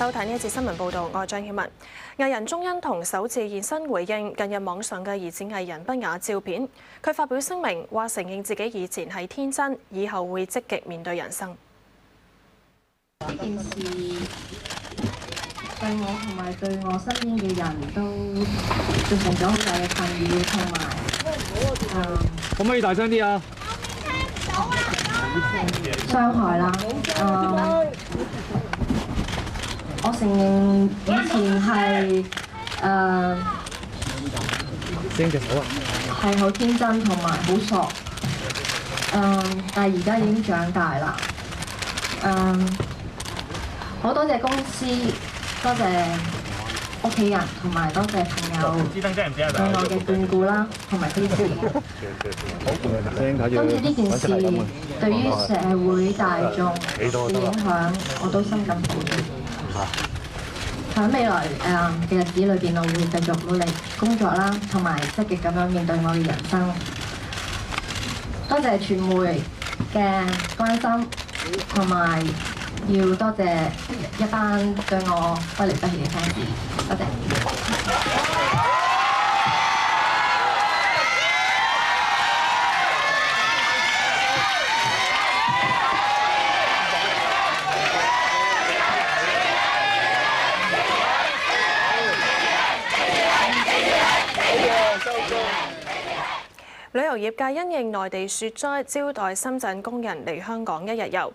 收睇呢一節新聞報導，我係張曉文。藝人鐘欣桐首次現身回應近日網上嘅疑似藝人不雅照片，佢發表聲明話承認自己以前係天真，以後會積極面對人生。呢件事對我同埋對我身邊嘅人都造成咗好大嘅困擾同埋可唔可以大聲啲啊？傷害啦。我承認以前係伸隻手啊！係好天真同埋好傻，但係而家已經長大啦。好多謝公司，多謝屋企人，同埋多謝朋友對我嘅眷顧啦，同埋支持。今次呢件事對於社會大眾嘅影響，我都深感抱歉。喺未來嘅日子裏邊，我會繼續努力工作啦，同埋積極咁樣面對我嘅人生。多謝傳媒嘅關心，同埋要多謝一班對我不離不棄嘅 fans。多謝。旅遊業界因應內地雪災，招待深圳工人嚟香港一日遊。